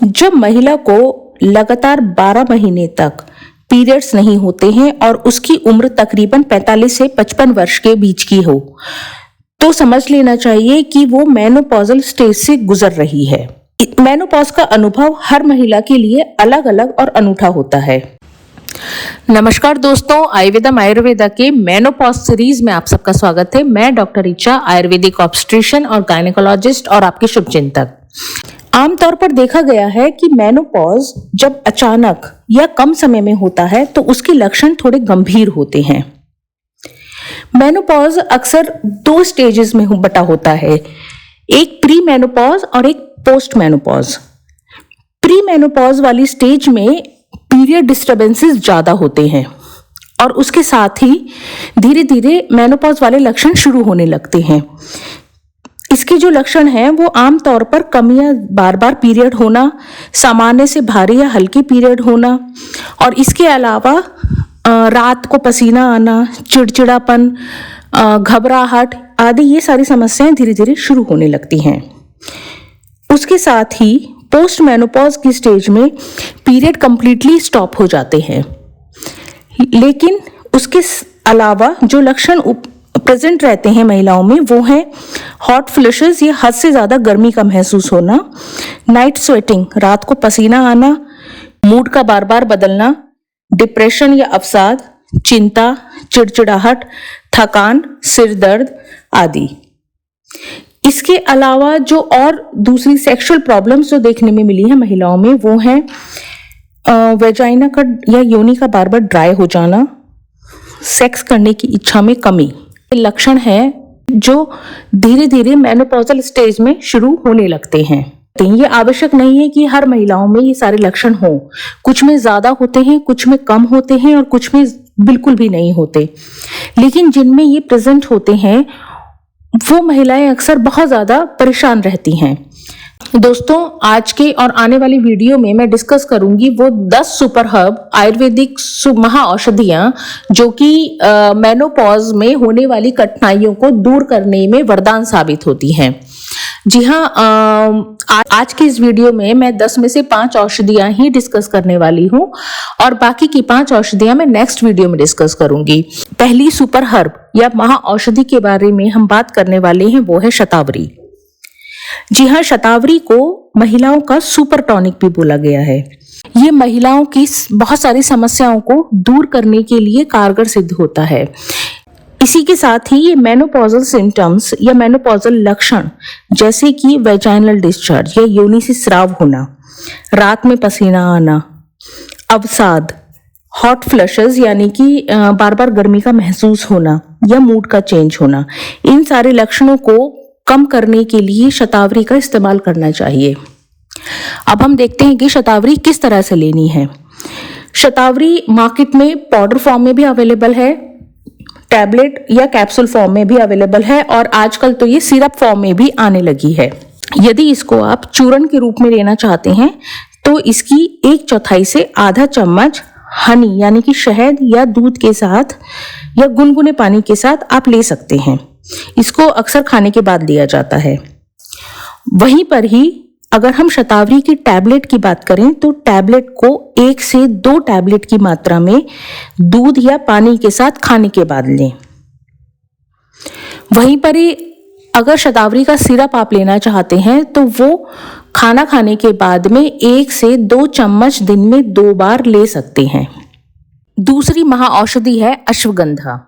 जब महिला को लगातार 12 महीने तक पीरियड्स नहीं होते हैं और उसकी उम्र तकरीबन 45 से 55 वर्ष के बीच की हो, तो समझ लेना चाहिए कि वो मेनोपॉजल स्टेज से गुजर रही है। मेनोपॉज का अनुभव हर महिला के लिए अलग अलग और अनूठा होता है। नमस्कार दोस्तों, आयुर्वेदा के मेनोपॉज सीरीज में आप सबका स्वागत है। मैं डॉक्टर ऋचा, आयुर्वेदिक ऑब्स्ट्रिशियन और गायनेकोलॉजिस्ट और आपकी शुभचिंतक। आमतौर पर देखा गया है कि मेनोपॉज जब अचानक या कम समय में होता है तो उसके लक्षण थोड़े गंभीर होते हैं। मेनोपॉज अक्सर 2 स्टेजेस में बटा होता है, एक प्री मेनोपॉज और एक पोस्ट मेनोपॉज। प्री मेनोपॉज वाली स्टेज में पीरियड डिस्टर्बेंसेस ज्यादा होते हैं और उसके साथ ही धीरे धीरे मेनोपॉज वाले लक्षण शुरू होने लगते हैं। इसके जो लक्षण हैं वो आमतौर पर कम या बार बार पीरियड होना, सामान्य से भारी या हल्की पीरियड होना, और इसके अलावा रात को पसीना आना, चिड़चिड़ापन, घबराहट आदि ये सारी समस्याएं धीरे धीरे शुरू होने लगती हैं। उसके साथ ही पोस्ट मेनोपॉज की स्टेज में पीरियड कंप्लीटली स्टॉप हो जाते हैं, लेकिन उसके अलावा जो लक्षण प्रेजेंट रहते हैं महिलाओं में वो है हॉट फ्लशेस या हद से ज्यादा गर्मी का महसूस होना, नाइट स्वेटिंग, रात को पसीना आना, मूड का बार बार बदलना, डिप्रेशन या अवसाद, चिंता, चिड़चिड़ाहट, थकान, सिर दर्द आदि। इसके अलावा जो और दूसरी सेक्सुअल प्रॉब्लम्स जो देखने में मिली है महिलाओं में वो है वेजाइना का या योनि का बार बार ड्राई हो जाना, सेक्स करने की इच्छा में कमी। लक्षण है जो धीरे धीरे मेनोपॉजल स्टेज में शुरू होने लगते हैं। ये आवश्यक नहीं है कि हर महिलाओं में ये सारे लक्षण हो, कुछ में ज्यादा होते हैं, कुछ में कम होते हैं और कुछ में बिल्कुल भी नहीं होते, लेकिन जिनमें ये प्रेजेंट होते हैं वो महिलाएं अक्सर बहुत ज्यादा परेशान रहती हैं। दोस्तों, आज के और आने वाली वीडियो में मैं डिस्कस करूंगी वो 10 सुपर हर्ब आयुर्वेदिक महा औषधियां जो कि मेनोपॉज में होने वाली कठिनाइयों को दूर करने में वरदान साबित होती हैं। जी हाँ, आज की इस वीडियो में मैं 10 में से 5 औषधियां ही डिस्कस करने वाली हूं और बाकी की 5 औषधियां मैं नेक्स्ट वीडियो में डिस्कस करूंगी। पहली सुपर हर्ब या महा औषधि के बारे में हम बात करने वाले हैं वो है शतावरी। जी हाँ, शतावरी को महिलाओं का सुपर टॉनिक भी बोला गया है। ये महिलाओं की बहुत सारी समस्याओं को दूर करने के लिए कारगर सिद्ध होता है। इसी के साथ ही ये मेनोपॉजल सिम्टम्स या मेनोपॉजल लक्षण जैसे कि वेजाइनल डिस्चार्ज या योनि से स्राव होना, रात में पसीना आना, अवसाद, हॉट फ्लशेस यानी कि बार बार गर्मी का महसूस होना या मूड का चेंज होना, इन सारे लक्षणों को कम करने के लिए शतावरी का इस्तेमाल करना चाहिए। अब हम देखते हैं कि शतावरी किस तरह से लेनी है। शतावरी मार्केट में पाउडर फॉर्म में भी अवेलेबल है, टैबलेट या कैप्सूल फॉर्म में भी अवेलेबल है और आजकल तो ये सिरप फॉर्म में भी आने लगी है। यदि इसको आप चूर्ण के रूप में लेना चाहते हैं तो इसकी 1/4 से आधा चम्मच हनी यानी कि शहद या दूध के साथ या गुनगुने पानी के साथ आप ले सकते हैं। इसको अक्सर खाने के बाद लिया जाता है। वहीं पर ही अगर हम शतावरी की टैबलेट की बात करें तो टैबलेट को 1 से 2 टैबलेट की मात्रा में दूध या पानी के साथ खाने के बाद लें। वहीं पर ही अगर शतावरी का सिरप आप लेना चाहते हैं तो वो खाना खाने के बाद में 1 से 2 चम्मच दिन में 2 बार ले सकते हैं। दूसरी महा औषधि है अश्वगंधा।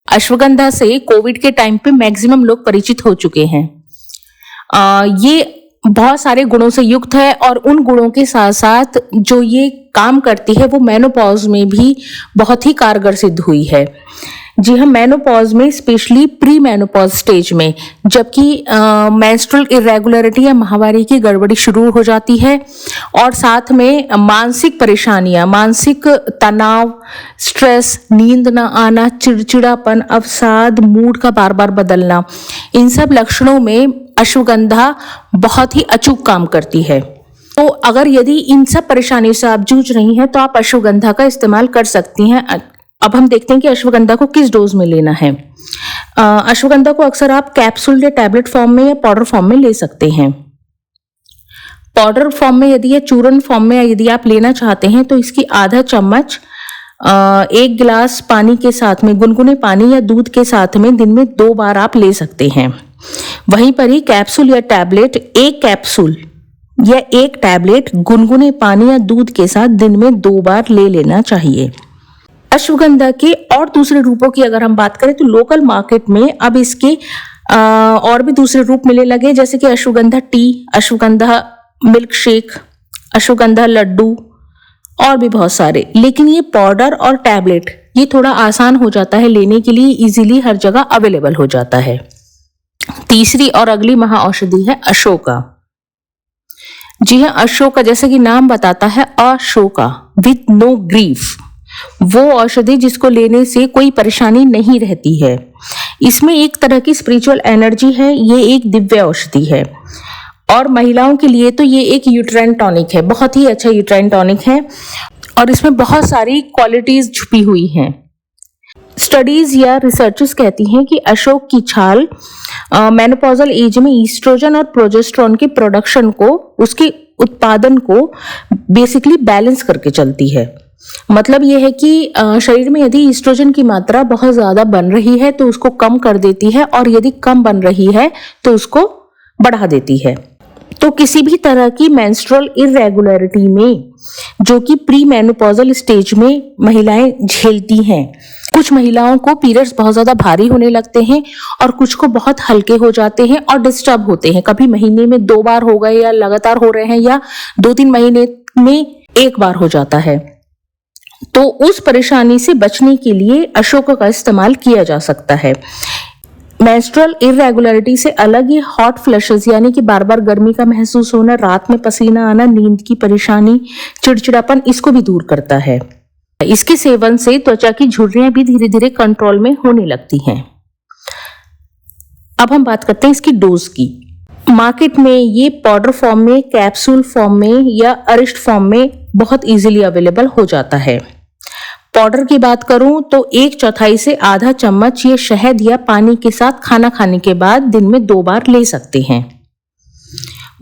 अश्वगंधा से कोविड के टाइम पे मैक्सिमम लोग परिचित हो चुके हैं। ये बहुत सारे गुणों से युक्त है और उन गुणों के साथ साथ जो ये काम करती है वो मेनोपॉज में भी बहुत ही कारगर सिद्ध हुई है। जी हाँ, मेनोपॉज में स्पेशली प्री मेनोपॉज स्टेज में जबकि मेंस्ट्रुअल इरेगुलरिटी या माहवारी की गड़बड़ी शुरू हो जाती है और साथ में मानसिक परेशानियां, मानसिक तनाव, स्ट्रेस, नींद न आना, चिड़चिड़ापन, अवसाद, मूड का बार बार बदलना, इन सब लक्षणों में अश्वगंधा बहुत ही अचूक काम करती है। तो अगर यदि इन सब परेशानियों से आप जूझ रही हैं तो आप अश्वगंधा का इस्तेमाल कर सकती हैं। अब हम देखते हैं कि अश्वगंधा को किस डोज में लेना है। अश्वगंधा को अक्सर आप कैप्सूल या टैबलेट फॉर्म में या पाउडर फॉर्म में ले सकते हैं। पाउडर फॉर्म में यदि या चूर्ण फॉर्म में यदि आप लेना चाहते हैं तो इसकी आधा चम्मच 1 गिलास पानी के साथ में, गुनगुने पानी या दूध के साथ में दिन में 2 बार आप ले सकते हैं। वहीं पर ही कैप्सूल या टैबलेट, 1 कैप्सूल या 1 टैबलेट गुनगुने पानी या दूध के साथ दिन में 2 बार ले लेना चाहिए। अश्वगंधा के और दूसरे रूपों की अगर हम बात करें तो लोकल मार्केट में अब इसके और भी दूसरे रूप मिलने लगे, जैसे कि ashwagandha tea, ashwagandha milk shake, ashwagandha laddoo और भी बहुत सारे। लेकिन ये पाउडर और टैबलेट ये थोड़ा आसान हो जाता है लेने के लिए, इजीली हर जगह अवेलेबल हो जाता है। तीसरी और अगली महाऔषधि है अशोका। जी हाँ, अशोका जैसे कि नाम बताता है, अशोका विथ नो ग्रीफ, वो औषधि जिसको लेने से कोई परेशानी नहीं रहती है। इसमें एक तरह की स्पिरिचुअल एनर्जी है, ये एक दिव्य औषधि है और महिलाओं के लिए तो ये एक यूट्राइन टॉनिक है, बहुत ही अच्छा यूट्राइन टॉनिक है और इसमें बहुत सारी क्वालिटीज छुपी हुई हैं। स्टडीज या रिसर्चेस कहती हैं कि अशोक की छाल मेनोपॉजल एज में ईस्ट्रोजन और प्रोजेस्टेरोन के प्रोडक्शन को, उसके उत्पादन को बेसिकली बैलेंस करके चलती है। मतलब यह है कि शरीर में यदि ईस्ट्रोजन की मात्रा बहुत ज्यादा बन रही है तो उसको कम कर देती है और यदि कम बन रही है तो उसको बढ़ा देती है। तो किसी भी तरह की मेंस्ट्रुअल इरेगुलरिटी में, जो कि प्री मेनोपॉजल स्टेज में महिलाएं झेलती हैं, कुछ महिलाओं को पीरियड्स बहुत ज्यादा भारी होने लगते हैं और कुछ को बहुत हल्के हो जाते हैं और डिस्टर्ब होते हैं। कभी महीने में 2 बार हो गए या लगातार हो रहे हैं या 2-3 महीने में 1 बार हो जाता है। तो उस परेशानी से बचने के लिए अशोका का इस्तेमाल किया जा सकता है। मेंस्ट्रुअल इरेगुलरिटी से अलग ये हॉट फ्लशेस, यानी कि बार बार गर्मी का महसूस होना, रात में पसीना आना, नींद की परेशानी, चिड़चिड़ापन, इसको भी दूर करता है। इसके सेवन से त्वचा की झुर्रियां भी धीरे धीरे कंट्रोल में होने लगती हैं। अब हम बात करते हैं इसकी डोज की। मार्केट में ये पाउडर फॉर्म में, कैप्सूल फॉर्म में या अरिस्ट फॉर्म में बहुत इजीली अवेलेबल हो जाता है। पाउडर की बात करूं तो 1/4 से आधा चम्मच ये शहद या पानी के साथ खाना खाने के बाद दिन में 2 बार ले सकते हैं।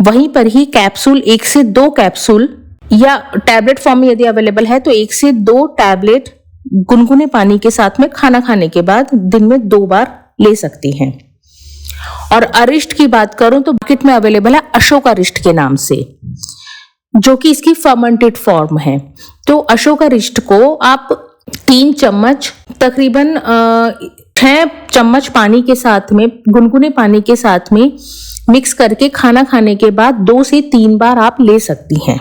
वहीं पर ही कैप्सूल 1 से 2 कैप्सूल या टैबलेट फॉर्म में यदि अवेलेबल है तो 1 से 2 टैबलेट गुनगुने पानी के साथ में खाना खाने के बाद दिन में 2 बार ले सकती हैं। और अरिष्ट की बात करूं तो मार्केट में अवेलेबल है अशोका अरिष्ट के नाम से, जो कि इसकी फर्मेंटेड फॉर्म है। तो अशोका अरिष्ट को आप 3 चम्मच, तकरीबन 6 चम्मच पानी के साथ में, गुनगुने पानी के साथ में मिक्स करके खाना खाने के बाद 2 से 3 बार आप ले सकती हैं।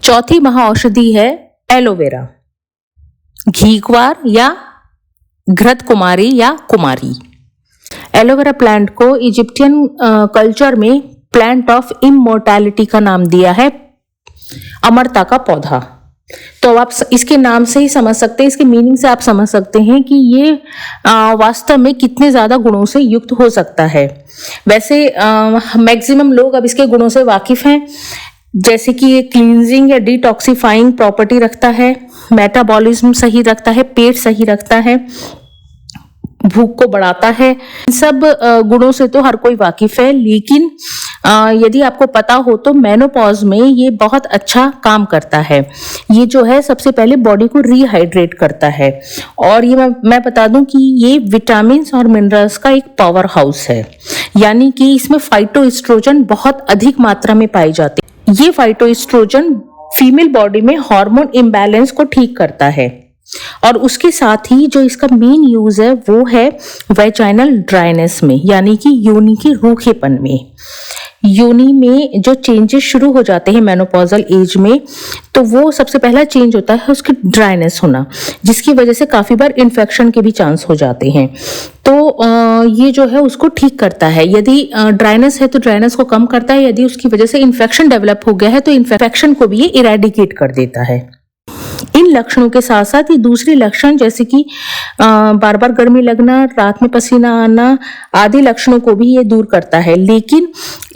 चौथी महाऔषधि है एलोवेरा, घीक्वार या घृत कुमारी या कुमारी। एलोवेरा प्लांट को इजिप्टियन कल्चर में प्लांट ऑफ इमोर्टैलिटी का नाम दिया है, अमरता का पौधा। तो आप इसके नाम से ही समझ सकते हैं, इसके मीनिंग से आप समझ सकते हैं कि ये वास्तव में कितने ज्यादा गुणों से युक्त हो सकता है। वैसे मैक्सिमम लोग अब इसके गुणों से वाकिफ हैं, जैसे कि ये क्लींजिंग या डिटॉक्सिफाइंग प्रॉपर्टी रखता है, मेटाबॉलिज्म सही रखता है, पेट सही रखता है, भूख को बढ़ाता है। इन सब गुणों से तो हर कोई वाकिफ है, लेकिन यदि आपको पता हो तो मेनोपॉज में ये बहुत अच्छा काम करता है। ये जो है सबसे पहले बॉडी को रिहाइड्रेट करता है और ये मैं बता दूं कि ये विटामिन और मिनरल्स का एक पावर हाउस है, यानी कि इसमें फाइटोएस्ट्रोजन बहुत अधिक मात्रा में पाए जाते हैं। ये फाइटोएस्ट्रोजन फीमेल बॉडी में हार्मोन इम्बैलेंस को ठीक करता है और उसके साथ ही जो इसका मेन यूज है वो है वेजाइनल ड्राइनेस में, यानी कि योनि के रूखेपन में। योनि में जो चेंजेस शुरू हो जाते हैं मेनोपॉजल एज में, तो वो सबसे पहला चेंज होता है उसकी ड्राइनेस होना, जिसकी वजह से काफी बार इन्फेक्शन के भी चांस हो जाते हैं। तो ये जो है उसको ठीक करता है। यदि ड्राइनेस है तो ड्राइनेस को कम करता है, यदि उसकी वजह से इन्फेक्शन डेवलप हो गया है तो इन्फेक्शन को भी ये इरेडिकेट कर देता है। इन लक्षणों के साथ साथ ये दूसरे लक्षण जैसे कि बार बार गर्मी लगना, रात में पसीना आना आदि लक्षणों को भी ये दूर करता है। लेकिन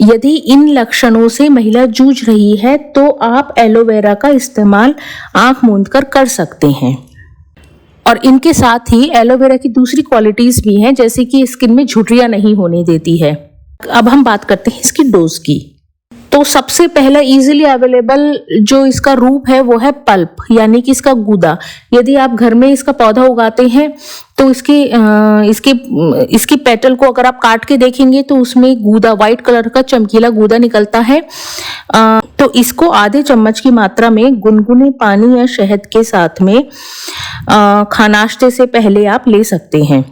यदि इन लक्षणों से महिला जूझ रही है तो आप एलोवेरा का इस्तेमाल आंख मूंद कर सकते हैं। और इनके साथ ही एलोवेरा की दूसरी क्वालिटीज भी हैं, जैसे कि स्किन में झुर्रियां नहीं होने देती है। अब हम बात करते हैं इसकी डोज की। तो तो सबसे पहला इजीली अवेलेबल जो इसका रूप है वो है पल्प, यानी कि इसका गूदा। यदि आप घर में इसका पौधा उगाते हैं तो इसकी पेटल को अगर आप काट के देखेंगे तो उसमें गूदा, व्हाइट कलर का चमकीला गूदा निकलता है। तो इसको आधे चम्मच की मात्रा में गुनगुने पानी या शहद के साथ में खानाश्ते से पहले आप ले सकते हैं।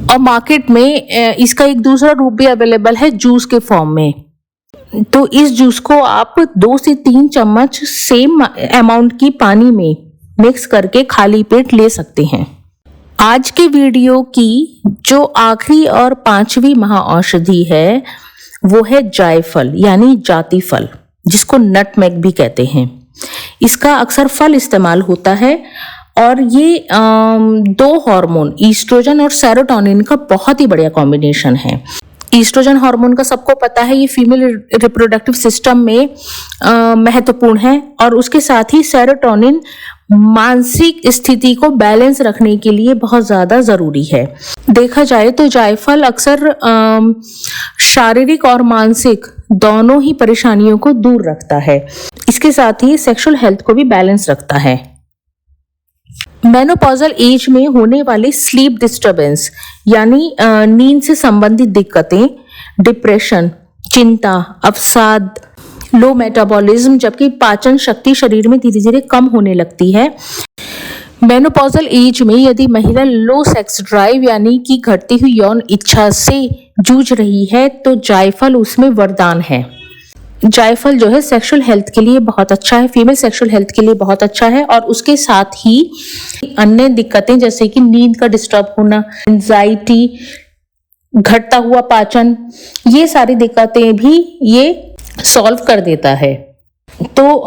और मार्केट में इसका एक दूसरा रूप भी अवेलेबल है जूस के फॉर्म में। तो इस जूस को आप 2 से 3 चम्मच सेम अमाउंट की पानी में मिक्स करके खाली पेट ले सकते हैं। आज के वीडियो की जो आखिरी और 5वीं महाऔषधि है वो है जायफल यानी जाति फल, जिसको नटमेग भी कहते हैं। इसका अक्सर फल इस्तेमाल होता है और ये 2 हार्मोन ईस्ट्रोजन और सेरोटोनिन का बहुत ही बढ़िया कॉम्बिनेशन है। ईस्ट्रोजन हार्मोन का सबको पता है, ये फीमेल रिप्रोडक्टिव सिस्टम में महत्वपूर्ण है, और उसके साथ ही सेरोटोनिन मानसिक स्थिति को बैलेंस रखने के लिए बहुत ज्यादा जरूरी है। देखा जाए तो जायफल अक्सर शारीरिक और मानसिक दोनों ही परेशानियों को दूर रखता है। इसके साथ ही सेक्सुअल हेल्थ को भी बैलेंस रखता है। मेनोपॉजल एज में होने वाली स्लीप डिस्टर्बेंस यानी नींद से संबंधित दिक्कतें, डिप्रेशन, चिंता, अवसाद, लो मेटाबॉलिज्म, जबकि पाचन शक्ति शरीर में धीरे धीरे कम होने लगती है। मेनोपॉजल एज में यदि महिला लो सेक्स ड्राइव यानी कि घटती हुई यौन इच्छा से जूझ रही है तो जायफल उसमें वरदान है। जायफल जो है सेक्सुअल हेल्थ के लिए बहुत अच्छा है, फीमेल सेक्सुअल हेल्थ के लिए बहुत अच्छा है, और उसके साथ ही अन्य दिक्कतें जैसे कि नींद का डिस्टर्ब होना, एंजाइटी, घटता हुआ पाचन, ये सारी दिक्कतें भी ये सॉल्व कर देता है। तो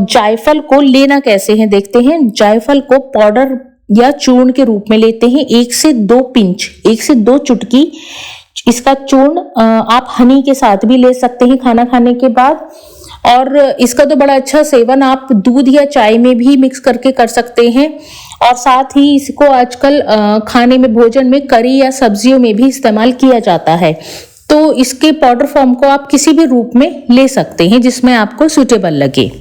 जायफल को लेना कैसे है देखते हैं। जायफल को पाउडर या चूर्ण के रूप में लेते हैं। 1 से 2 पिंच, 1 से 2 चुटकी इसका चूर्ण आप हनी के साथ भी ले सकते हैं खाना खाने के बाद। और इसका तो बड़ा अच्छा सेवन आप दूध या चाय में भी मिक्स करके कर सकते हैं, और साथ ही इसको आजकल खाने में, भोजन में, करी या सब्जियों में भी इस्तेमाल किया जाता है। तो इसके पाउडर फॉर्म को आप किसी भी रूप में ले सकते हैं जिसमें आपको सूटेबल लगे।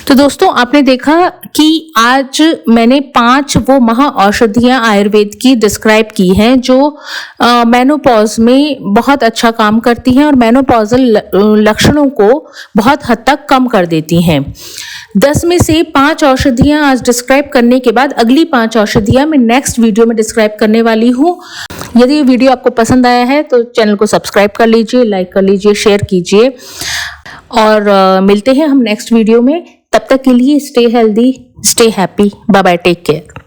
तो दोस्तों, आपने देखा कि आज मैंने 5 वो महाऔषधियां आयुर्वेद की डिस्क्राइब की हैं जो मेनोपॉज में बहुत अच्छा काम करती हैं और मेनोपॉजल लक्षणों को बहुत हद तक कम कर देती हैं। 10 में से 5 औषधियां आज डिस्क्राइब करने के बाद अगली 5 औषधियां मैं नेक्स्ट वीडियो में डिस्क्राइब करने वाली हूँ। यदि ये वीडियो आपको पसंद आया है तो चैनल को सब्सक्राइब कर लीजिए, लाइक कर लीजिए, शेयर कीजिए, और मिलते हैं हम नेक्स्ट वीडियो में। तब तक के लिए stay healthy, stay happy, bye bye, take care.